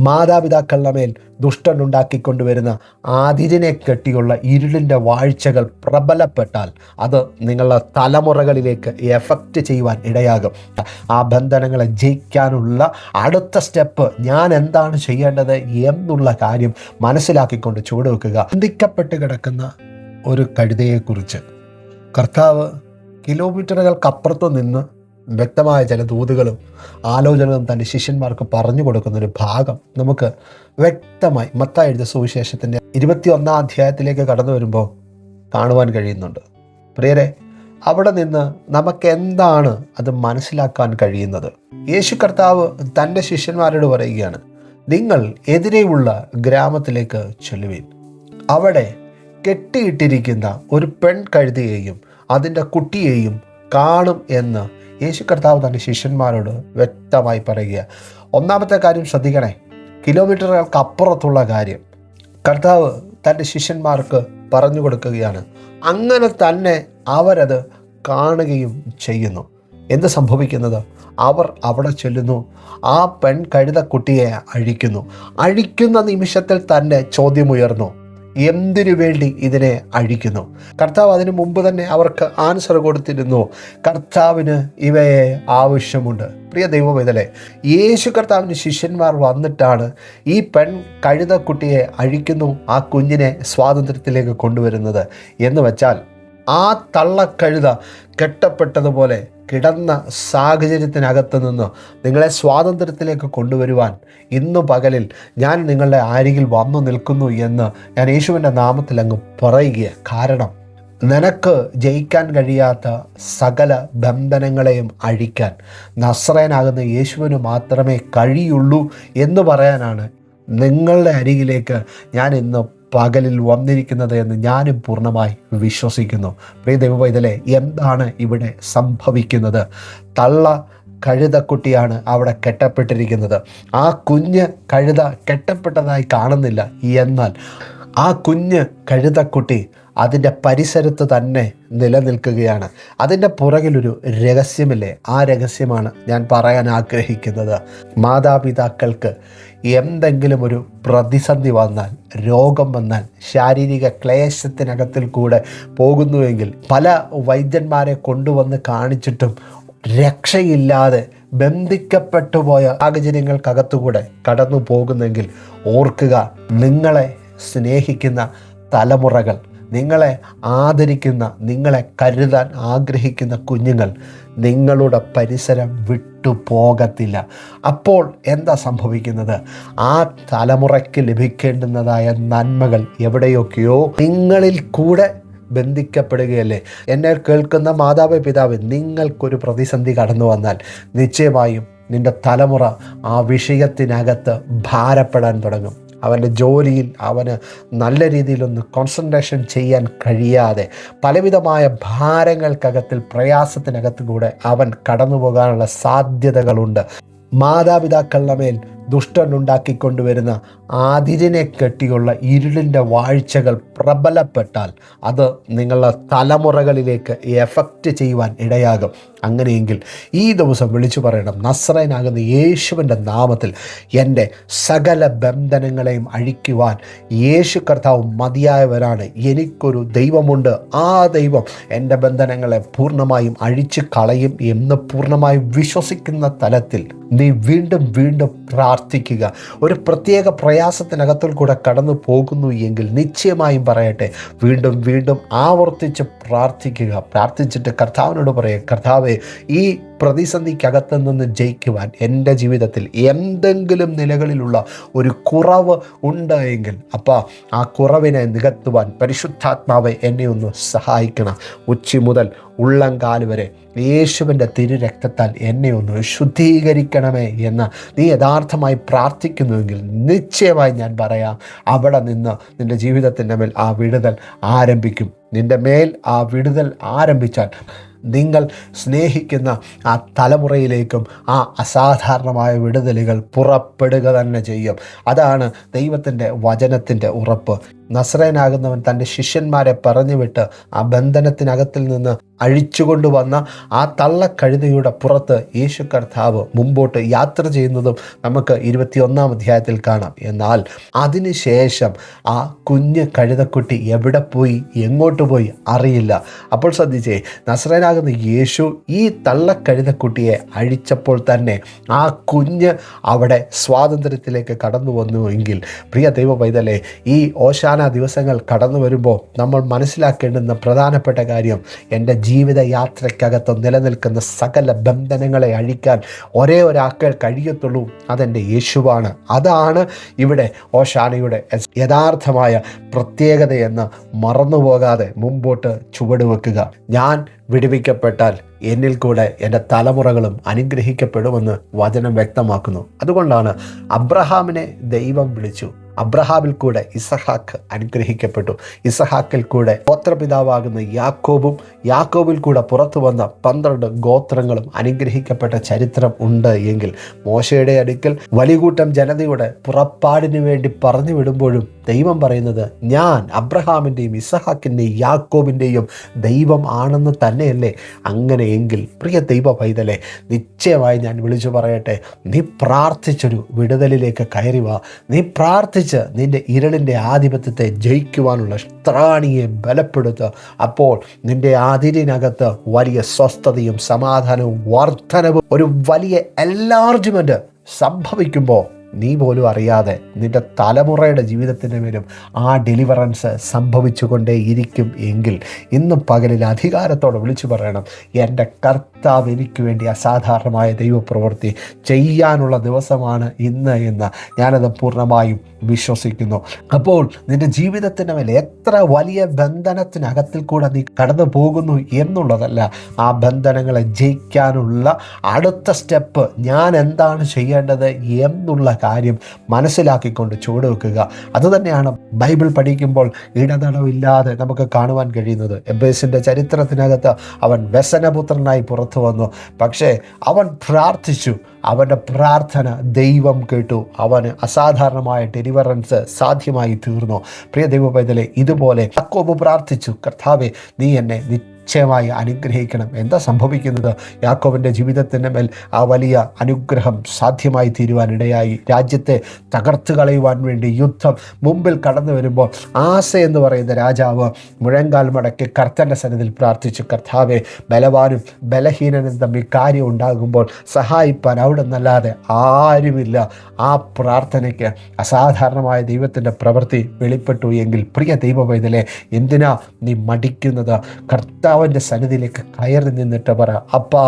മാതാപിതാക്കളുടെ മേൽ ദുഷ്ടനുണ്ടാക്കിക്കൊണ്ടുവരുന്ന അതിരിനെ കെട്ടിയുള്ള ഇരുളിൻ്റെ വാഴ്ചകൾ പ്രബലപ്പെട്ടാൽ അത് നിങ്ങളുടെ തലമുറകളിലേക്ക് എഫക്റ്റ് ചെയ്യുവാൻ ഇടയാകും. ആ ബന്ധനങ്ങളെ ജയിക്കാനുള്ള അടുത്ത സ്റ്റെപ്പ് ഞാൻ എന്താണ് ചെയ്യേണ്ടത് എന്നുള്ള കാര്യം മനസ്സിലാക്കിക്കൊണ്ട് ചുവടുവെക്കുക. ബന്ധിക്കപ്പെട്ട് കിടക്കുന്ന ഒരു കഴുതയെക്കുറിച്ച് കർത്താവ് കിലോമീറ്ററുകൾക്കപ്പുറത്തു നിന്ന് വ്യക്തമായ ചില ദൂതുകളും ആലോചനകളും തൻ്റെ ശിഷ്യന്മാർക്ക് പറഞ്ഞു കൊടുക്കുന്നൊരു ഭാഗം നമുക്ക് വ്യക്തമായി മത്തായി എഴുതിയ സുവിശേഷത്തിൻ്റെ 21 അധ്യായത്തിലേക്ക് കടന്നു വരുമ്പോൾ കാണുവാൻ കഴിയുന്നുണ്ട്. പ്രിയരെ, അവിടെ നിന്ന് നമുക്ക് എന്താണ് അത് മനസ്സിലാക്കാൻ കഴിയുന്നത്? യേശു കർത്താവ് തൻ്റെ ശിഷ്യന്മാരോട് പറയുകയാണ്, നിങ്ങൾ എതിരെയുള്ള ഗ്രാമത്തിലേക്ക് ചെല്ലുവിൻ. അവിടെ കെട്ടിയിട്ടിരിക്കുന്ന ഒരു പെൺകഴുതയെയും അതിൻ്റെ കുട്ടിയെയും കാണും എന്ന് യേശു കർത്താവ് തൻ്റെ ശിഷ്യന്മാരോട് വ്യക്തമായി പറയുക. ഒന്നാമത്തെ കാര്യം ശ്രദ്ധിക്കണേ, കിലോമീറ്ററുകൾക്ക് അപ്പുറത്തുള്ള കാര്യം കർത്താവ് തൻ്റെ ശിഷ്യന്മാർക്ക് പറഞ്ഞു കൊടുക്കുകയാണ്. അങ്ങനെ തന്നെ അവരത് കാണുകയും ചെയ്യുന്നു. എന്ത് സംഭവിക്കുന്നത്? അവർ അവിടെ ചെല്ലുന്നു, ആ പെൺകഴുതക്കുട്ടിയെ അഴിക്കുന്ന നിമിഷത്തിൽ തന്നെ ചോദ്യമുയർന്നു, എന്തിനു വേണ്ടി ഇതിനെ അഴിക്കുന്നു? കർത്താവ് അതിനു മുമ്പ് തന്നെ അവർക്ക് ആൻസർ കൊടുത്തിരുന്നു, കർത്താവിന് ഇവയെ ആവശ്യമുണ്ട്. പ്രിയ ദൈവമേ, യേശു കർത്താവിന് ശിഷ്യന്മാർ വന്നിട്ടാണ് ഈ കഴുതക്കുട്ടിയെ അഴിക്കുന്നു, ആ കുഞ്ഞിനെ സ്വാതന്ത്ര്യത്തിലേക്ക് കൊണ്ടുവരുന്നത് എന്ന് വെച്ചാൽ ആ തള്ളക്കഴുത കെട്ടപ്പെട്ടതുപോലെ കിടന്ന സാഹചര്യത്തിനകത്ത് നിന്ന് നിങ്ങളെ സ്വാതന്ത്ര്യത്തിലേക്ക് കൊണ്ടുവരുവാൻ ഇന്നു പകലിൽ ഞാൻ നിങ്ങളുടെ അരികിൽ വന്നു നിൽക്കുന്നു എന്ന് ഞാൻ യേശുവിൻ്റെ നാമത്തിൽ അങ്ങ് പറയുക. കാരണം നിനക്ക് ജയിക്കാൻ കഴിയാത്ത സകല ബന്ധനങ്ങളെയും അഴിക്കാൻ നസ്രയനാകുന്ന യേശുവിന് മാത്രമേ കഴിയുള്ളൂ എന്ന് പറയാനാണ് നിങ്ങളുടെ അരികിലേക്ക് ഞാൻ ഇന്ന് പകലിൽ വന്നിരിക്കുന്നത് എന്ന് ഞാനും പൂർണ്ണമായി വിശ്വസിക്കുന്നു. പ്രിയ ദൈവമേ, എന്താണ് ഇവിടെ സംഭവിക്കുന്നത്? കഴുതക്കുട്ടിയാണ് അവിടെ കെട്ടപ്പെട്ടിരിക്കുന്നത്. ആ കുഞ്ഞ് കഴുത കെട്ടപ്പെട്ടതായി കാണുന്നില്ല. എന്നാൽ ആ കുഞ്ഞ് കഴുതക്കുട്ടി അതിൻ്റെ പരിസരത്ത് തന്നെ നിലനിൽക്കുകയാണ്. അതിൻ്റെ പുറകിലൊരു രഹസ്യമില്ലേ? ആ രഹസ്യമാണ് ഞാൻ പറയാൻ ആഗ്രഹിക്കുന്നത്. മാതാപിതാക്കൾക്ക് എന്തെങ്കിലും ഒരു പ്രതിസന്ധി വന്നാൽ, രോഗം വന്നാൽ, ശാരീരിക ക്ലേശത്തിനകത്തിൽ കൂടെ പോകുന്നുവെങ്കിൽ പല വൈദ്യന്മാരെ കൊണ്ടുവന്ന് കാണിച്ചിട്ടും രക്ഷയില്ലാതെ ബന്ധിക്കപ്പെട്ടു പോയ സാഹചര്യങ്ങൾക്കകത്തുകൂടെ കടന്നു പോകുന്നെങ്കിൽ ഓർക്കുക, നിങ്ങളെ സ്നേഹിക്കുന്ന തലമുറകൾ, നിങ്ങളെ ആദരിക്കുന്ന, നിങ്ങളെ കരുതാൻ ആഗ്രഹിക്കുന്ന കുഞ്ഞുങ്ങൾ നിങ്ങളുടെ പരിസരം വിട്ടു പോകത്തില്ല. അപ്പോൾ എന്താ സംഭവിക്കുന്നത്? ആ തലമുറയ്ക്ക് ലഭിക്കേണ്ടുന്നതായ നന്മകൾ എവിടെയൊക്കെയോ നിങ്ങളിൽ കൂടെ ബന്ധിക്കപ്പെടുകയല്ലേ. എന്നെ കേൾക്കുന്ന മാതാവേ, പിതാവേ, നിങ്ങൾക്കൊരു പ്രതിസന്ധി കടന്നു വന്നാൽ നിശ്ചയമായും നിൻ്റെ തലമുറ ആ വിഷയത്തിനകത്ത് ഭാരപ്പെടാൻ തുടങ്ങും. അവൻ്റെ ജോലിയിൽ അവന് നല്ല രീതിയിലൊന്ന് കോൺസെൻട്രേഷൻ ചെയ്യാൻ കഴിയാതെ പലവിധമായ ഭാരങ്ങൾക്കകത്തിൽ, പ്രയാസത്തിനകത്ത് കൂടെ അവൻ കടന്നു പോകാനുള്ള സാധ്യതകളുണ്ട്. മാതാപിതാക്കളുടെ മേൽ ദുഷ്ടനുണ്ടാക്കിക്കൊണ്ടുവരുന്ന അതിരിനെ കെട്ടിയുള്ള ഇരുളിൻ്റെ വാഴ്ചകൾ പ്രബലപ്പെട്ടാൽ അത് നിങ്ങളുടെ തലമുറകളിലേക്ക് എഫക്റ്റ് ചെയ്യുവാൻ ഇടയാകും. അങ്ങനെയെങ്കിൽ ഈ ദിവസം വിളിച്ചു പറയണം, നസ്രയനാകുന്ന യേശുവിൻ്റെ നാമത്തിൽ എൻ്റെ സകല ബന്ധനങ്ങളെയും അഴിക്കുവാൻ യേശു കർത്താവ് മതിയായവരാണ്. എനിക്കൊരു ദൈവമുണ്ട്, ആ ദൈവം എൻ്റെ ബന്ധനങ്ങളെ പൂർണ്ണമായും അഴിച്ചു കളയും എന്ന് പൂർണ്ണമായും വിശ്വസിക്കുന്ന തലത്തിൽ നീ വീണ്ടും വീണ്ടും പ്രാർത്ഥിക്കുക. ഒരു പ്രത്യേക പ്രയാസത്തിനകത്തിൽ കൂടെ കടന്നു പോകുന്നു എങ്കിൽ നിശ്ചയമായും പറയട്ടെ, വീണ്ടും വീണ്ടും ആവർത്തിച്ച് പ്രാർത്ഥിക്കുക. പ്രാർത്ഥിച്ചിട്ട് കർത്താവിനോട് പറയുക, കർത്താവേ, ഈ പ്രതിസന്ധിക്കകത്ത് നിന്ന് ജയിക്കുവാൻ എൻ്റെ ജീവിതത്തിൽ എന്തെങ്കിലും നിലകളിലുള്ള ഒരു കുറവ് ഉണ്ട് എങ്കിൽ ആ കുറവിനെ നികത്തുവാൻ പരിശുദ്ധാത്മാവെ എന്നെ ഒന്ന് സഹായിക്കണം. ഉച്ചി മുതൽ ഉള്ളംകാല് വരെ യേശുവിൻ്റെ തിരുരക്തത്താൽ എന്നെ ഒന്ന് ശുദ്ധീകരിക്കണമേ എന്ന് നീ യഥാർത്ഥമായി പ്രാർത്ഥിക്കുന്നുവെങ്കിൽ നിശ്ചയമായി ഞാൻ പറയാം, അവിടെ നിന്ന് നിൻ്റെ ജീവിതത്തിൻ്റെ മേൽ ആ വിടുതൽ ആരംഭിക്കും. നിൻ്റെ മേൽ ആ വിടുതൽ ആരംഭിച്ചാൽ നിങ്ങൾ സ്നേഹിക്കുന്ന ആ തലമുറയിലേക്കും ആ അസാധാരണമായ വിടുതലുകൾ പുറപ്പെടുക തന്നെ ചെയ്യും. അതാണ് ദൈവത്തിൻ്റെ വചനത്തിൻ്റെ ഉറപ്പ്. നസറേനാകുന്നവൻ തൻ്റെ ശിഷ്യന്മാരെ പറഞ്ഞുവിട്ട് ആ ബന്ധനത്തിനകത്തിൽ നിന്ന് അഴിച്ചുകൊണ്ടുവന്ന ആ തള്ളക്കഴുതയുടെ പുറത്ത് യേശു കർത്താവ് മുമ്പോട്ട് യാത്ര ചെയ്യുന്നതും നമുക്ക് 21-ാം അധ്യായത്തിൽ കാണാം. എന്നാൽ അതിനുശേഷം ആ കുഞ്ഞ് കഴുതക്കുട്ടി എവിടെ പോയി, എങ്ങോട്ട് പോയി അറിയില്ല. അപ്പോൾ ശ്രദ്ധിച്ചേ, നസറേനാകുന്ന യേശു ഈ തള്ളക്കഴുതക്കുട്ടിയെ അഴിച്ചപ്പോൾ തന്നെ ആ കുഞ്ഞ് അവിടെ സ്വാതന്ത്ര്യത്തിലേക്ക് കടന്നു വന്നുവെങ്കിൽ, പ്രിയ ദൈവ പൈതലേ, ഈ ഓശാന ദിവസങ്ങൾ കടന്നു വരുമ്പോൾ നമ്മൾ മനസ്സിലാക്കേണ്ടുന്ന പ്രധാനപ്പെട്ട കാര്യം, എൻ്റെ ജീവിത യാത്രയ്ക്കകത്ത് നിലനിൽക്കുന്ന സകല ബന്ധനങ്ങളെ അഴിക്കാൻ ഒരേ ഒരാൾക്ക് കഴിയത്തുള്ളൂ, അതെൻ്റെ യേശുവാണ്. അതാണ് ഇവിടെ ഓശാനയുടെ യഥാർത്ഥമായ പ്രത്യേകതയെന്ന് മറന്നുപോകാതെ മുമ്പോട്ട് ചുവടുവെക്കുക. ഞാൻ വിടുവിക്കപ്പെട്ടാൽ എന്നിൽ കൂടെ എൻ്റെ തലമുറകളും അനുഗ്രഹിക്കപ്പെടുമെന്ന് വചനം വ്യക്തമാക്കുന്നു. അതുകൊണ്ടാണ് അബ്രഹാമിനെ ദൈവം വിളിച്ചു. അബ്രഹാമിൽ കൂടെ ഇസഹാക്ക് അനുഗ്രഹിക്കപ്പെട്ടു. ഇസഹാക്കിൽ കൂടെ ഗോത്രപിതാവാകുന്ന യാക്കോബും, യാക്കോബിൽ കൂടെ പുറത്തു വന്ന 12 ഗോത്രങ്ങളും അനുഗ്രഹിക്കപ്പെട്ട ചരിത്രം ഉണ്ട് എങ്കിൽ, മോശയുടെ അടുക്കൽ വലികൂട്ടം ജനതയുടെ പുറപ്പാടിന് വേണ്ടി പറഞ്ഞു വിടുമ്പോഴും ദൈവം പറയുന്നത്, ഞാൻ അബ്രഹാമിൻ്റെയും ഇസഹാക്കിൻ്റെയും യാക്കോബിൻ്റെയും ദൈവം ആണെന്ന് തന്നെയല്ലേ? അങ്ങനെയെങ്കിൽ പ്രിയ ദൈവ പൈതലെ, നിശ്ചയമായി ഞാൻ വിളിച്ചു പറയട്ടെ, നീ പ്രാർത്ഥിച്ചൊരു വിടുതലിലേക്ക് കയറി വാ. നീ പ്രാർത്ഥിച്ച് നിന്റെ ഇരുളിൻ്റെ ആധിപത്യത്തെ ജയിക്കുവാനുള്ള ത്രാണിയെ ബലപ്പെടുത്തുക. അപ്പോൾ നിന്റെ അതിരിനകത്ത് വലിയ സ്വസ്ഥതയും സമാധാനവും വർധനവും, ഒരു വലിയ എൻലാർജ്മെൻറ്റ് സംഭവിക്കുമ്പോൾ നീ പോലും അറിയാതെ നിൻ്റെ തലമുറയുടെ ജീവിതത്തിൻ്റെ മേലും ആ ഡെലിവറൻസ് സംഭവിച്ചു കൊണ്ടേ ഇരിക്കും. എങ്കിൽ ഇന്ന് പകലിൽ അധികാരത്തോടെ വിളിച്ചു പറയണം, എൻ്റെ കർത്താവ് എനിക്ക് വേണ്ടി അസാധാരണമായ ദൈവപ്രവൃത്തി ചെയ്യാനുള്ള ദിവസമാണ് ഇന്ന് എന്ന് ഞാനത് പൂർണ്ണമായും വിശ്വസിക്കുന്നു. അപ്പോൾ നിൻ്റെ ജീവിതത്തിൻ്റെ മേൽ എത്ര വലിയ ബന്ധനത്തിനകത്തിൽ കൂടെ നീ കടന്നു പോകുന്നു എന്നുള്ളതല്ല, ആ ബന്ധനങ്ങളെ ജയിക്കാനുള്ള അടുത്ത സ്റ്റെപ്പ് ഞാൻ എന്താണ് ചെയ്യേണ്ടത് എന്നുള്ള കാര്യം മനസ്സിലാക്കിക്കൊണ്ട് ചുവടുവെക്കുക. അതുതന്നെയാണ് ബൈബിൾ പഠിക്കുമ്പോൾ ഇടതടവില്ലാതെ നമുക്ക് കാണുവാൻ കഴിയുന്നത്. എബേസിൻ്റെ ചരിത്രത്തിനകത്ത് അവൻ വ്യസനപുത്രനായി പുറത്തു വന്നു, പക്ഷേ അവൻ പ്രാർത്ഥിച്ചു. അവൻ്റെ പ്രാർത്ഥന ദൈവം കേട്ടു. അവന് അസാധാരണമായ ഡെലിവറൻസ് സാധ്യമായി തീർന്നു. പ്രിയ ദൈവ പൈതലേ, ഇതുപോലെ യാക്കോബ് പ്രാർത്ഥിച്ചു, കർത്താവേ, നീ എന്നെ നിശ്ചയമായി അനുഗ്രഹിക്കണം. എന്താ സംഭവിക്കുന്നത്? യാക്കോബിൻ്റെ ജീവിതത്തിൻ്റെ മേൽ ആ വലിയ അനുഗ്രഹം സാധ്യമായി തീരുവാനിടയായി. രാജ്യത്തെ തകർത്ത് കളയുവാൻ വേണ്ടി യുദ്ധം മുമ്പിൽ കടന്നു വരുമ്പോൾ ആസ എന്ന് പറയുന്ന രാജാവ് മുഴങ്കാൽ മടക്കി കർത്തൻ്റെ സന്നിധിയിൽ പ്രാർത്ഥിച്ചു, കർത്താവെ, ബലവാനും ബലഹീനനും തമ്മിൽ കാര്യം ഉണ്ടാകുമ്പോൾ സഹായിപ്പാൻ അവിടെ നിന്നല്ലാതെ ആരുമില്ല. ആ പ്രാർത്ഥനയ്ക്ക് അസാധാരണമായ ദൈവത്തിൻ്റെ പ്രവൃത്തി വെളിപ്പെട്ടു എങ്കിൽ, പ്രിയ ദൈവ പൈതലേ, എന്തിനാ നീ മടിക്കുന്നത്? കർത്താവിൻ്റെ സന്നിധിയിലേക്ക് കയറി നിന്നിട്ട് പറ, അപ്പാ,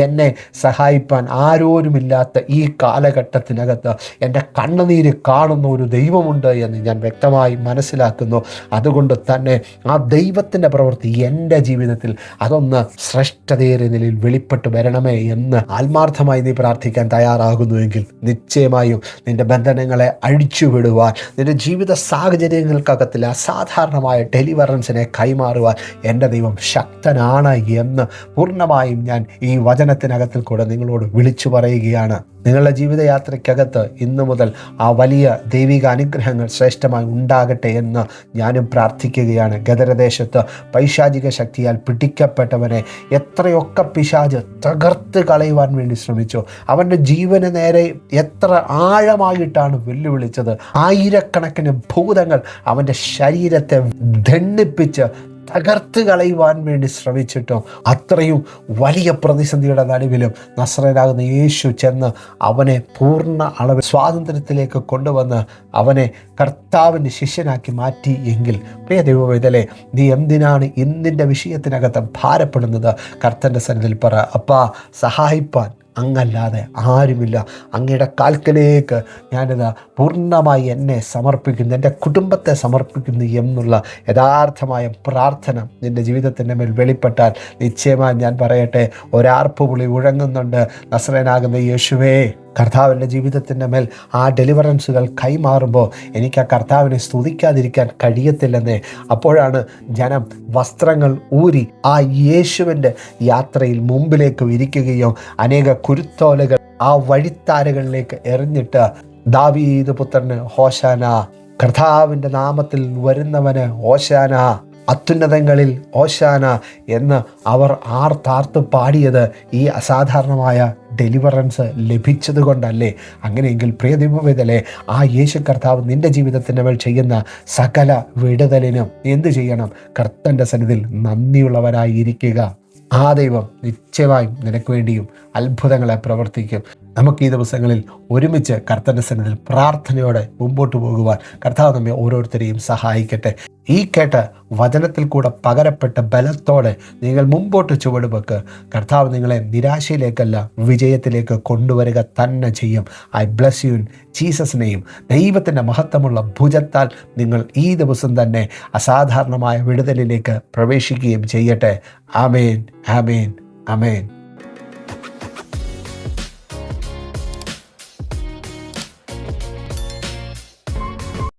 എന്നെ സഹായിപ്പാൻ ആരോരുമില്ലാത്ത ഈ കാലഘട്ടത്തിനകത്ത് എൻ്റെ കണ്ണുനീര് കാണുന്ന ഒരു ദൈവമുണ്ട് എന്ന് ഞാൻ വ്യക്തമായി മനസ്സിലാക്കുന്നു. അതുകൊണ്ട് തന്നെ ആ ദൈവത്തിൻ്റെ പ്രവൃത്തി എൻ്റെ ജീവിതത്തിൽ അതൊന്ന് ശ്രേഷ്ഠതയേറിയ നിലയിൽ വെളിപ്പെട്ട് വരണമേ എന്ന് ആത്മാർത്ഥമായി നീ പ്രാർത്ഥിക്കാൻ തയ്യാറാകുന്നുവെങ്കിൽ, നിശ്ചയമായും നിൻ്റെ ബന്ധനങ്ങളെ അഴിച്ചുവിടുവാൻ, നിൻ്റെ ജീവിത സാഹചര്യങ്ങൾക്കകത്തിൽ അസാധാരണമായ ഡെലിവറൻസിനെ കൈമാറുവാൻ എൻ്റെ ദൈവം ശക്തനാണ് എന്ന് പൂർണ്ണമായും ഞാൻ ഈ വചനത്തിനകത്തിൽ കൂടെ നിങ്ങളോട് വിളിച്ചു പറയുകയാണ്. നിങ്ങളുടെ ജീവിതയാത്രയ്ക്കകത്ത് ഇന്നു മുതൽ ആ വലിയ ദൈവിക അനുഗ്രഹങ്ങൾ ശ്രേഷ്ഠമായി ഉണ്ടാകട്ടെ എന്ന് ഞാനും പ്രാർത്ഥിക്കുകയാണ്. ഗദരദേശത്ത് പൈശാചിക ശക്തിയാൽ പിടിക്കപ്പെട്ടവനെ എത്രയൊക്കെ പിശാച് തകർത്ത് കളയുവാൻ വേണ്ടി ശ്രമിച്ചു. അവൻ്റെ ജീവന് നേരെ എത്ര ആഴമായിട്ടാണ് വെല്ലുവിളിച്ചത്. ആയിരക്കണക്കിന് ഭൂതങ്ങൾ അവൻ്റെ ശരീരത്തെ ദണ്ഡിപ്പിച്ച് തകർത്ത് കളയുവാൻ വേണ്ടി ശ്രമിച്ചിട്ടും അത്രയും വലിയ പ്രതിസന്ധിയുടെ നടുവിലും നസറേനാകുന്ന യേശു ചെന്ന് അവനെ പൂർണ്ണ അളവ് സ്വാതന്ത്ര്യത്തിലേക്ക് കൊണ്ടുവന്ന് അവനെ കർത്താവിൻ്റെ ശിഷ്യനാക്കി മാറ്റി എങ്കിൽ, പ്രിയ ദൈവവേദലേ, നീ എന്തിനാണ് ഇന്നിൻ്റെ വിഷയത്തിനകത്ത് ഭാരപ്പെടുന്നത്? കർത്തൻ്റെ സന്നിധിയിൽ പറ, അപ്പാ, സഹായിപ്പാൻ അങ്ങല്ലാതെ ആരുമില്ല. അങ്ങയുടെ കാൽക്കലേക്ക് ഞാനിത് പൂർണ്ണമായി എന്നെ സമർപ്പിക്കുന്നു, എൻ്റെ കുടുംബത്തെ സമർപ്പിക്കുന്നു എന്നുള്ള യഥാർത്ഥമായ പ്രാർത്ഥന നിൻ്റെ ജീവിതത്തിൻ്റെ മേൽ വെളിപ്പെട്ടാൽ നിശ്ചയമായി ഞാൻ പറയട്ടെ, ഒരാർപ്പുവിളി മുഴങ്ങുന്നുണ്ട്. നസറേനാകുന്ന യേശുവേ, കർത്താവിൻ്റെ ജീവിതത്തിൻ്റെ മേൽ ആ ഡെലിവറൻസുകൾ കൈമാറുമ്പോൾ എനിക്ക് ആ കർത്താവിനെ സ്തുതിക്കാതിരിക്കാൻ കഴിയത്തില്ലെന്നേ. അപ്പോഴാണ് ജനം വസ്ത്രങ്ങൾ ഊരി ആ യേശുവിൻ്റെ യാത്രയിൽ മുമ്പിലേക്ക് ഇരിക്കുകയും അനേക കുരുത്തോലകൾ ആ വഴിത്താരകളിലേക്ക് എറിഞ്ഞിട്ട്, ദാവീദ് പുത്രന് ഹോശാന കർത്താവിൻ്റെ നാമത്തിൽ വരുന്നവന് ഓശാന, അത്യുന്നതങ്ങളിൽ ഓശാന എന്ന് അവർ ആർത്താർത്ത് പാടിയത് ഈ അസാധാരണമായ ഡെലിവറൻസ് ലഭിച്ചത് കൊണ്ടല്ലേ? അങ്ങനെയെങ്കിൽ പ്രിയ ദൈവവേദലേ, ആ യേശു കർത്താവ് നിൻ്റെ ജീവിതത്തിൻ്റെ മേൽ ചെയ്യുന്ന സകല വിടുതലിനും എന്ത് ചെയ്യണം? കർത്തൻ്റെ സന്നിധിയിൽ നന്ദിയുള്ളവരായിരിക്കുക. ആ ദൈവം നിശ്ചയമായും നിനക്ക് വേണ്ടിയും അത്ഭുതങ്ങളെ പ്രവർത്തിക്കും. നമുക്ക് ഈ ദിവസങ്ങളിൽ ഒരുമിച്ച് കർത്തൻ്റെ സന്നിധിയിൽ പ്രാർത്ഥനയോടെ മുമ്പോട്ട് പോകുവാൻ കർത്താവ് നമ്മെ ഓരോരുത്തരെയും സഹായിക്കട്ടെ. ഈ കേട്ട വചനത്തിൽ കൂടെ പകരപ്പെട്ട ബലത്തോടെ നിങ്ങൾ മുമ്പോട്ട് ചുവടുവെക്ക്. കർത്താവ് നിങ്ങളെ നിരാശയിലേക്കല്ല, വിജയത്തിലേക്ക് കൊണ്ടുവരിക തന്നെ ചെയ്യും. I bless you in Jesus name. ദൈവത്തിൻ്റെ മഹത്വമുള്ള ഭുജത്താൽ നിങ്ങൾ ഈ ദിവസം തന്നെ അസാധാരണമായ വിടുതലിലേക്ക് പ്രവേശിക്കുകയും ചെയ്യട്ടെ. ആമേൻ, ആമേൻ, ആമേൻ.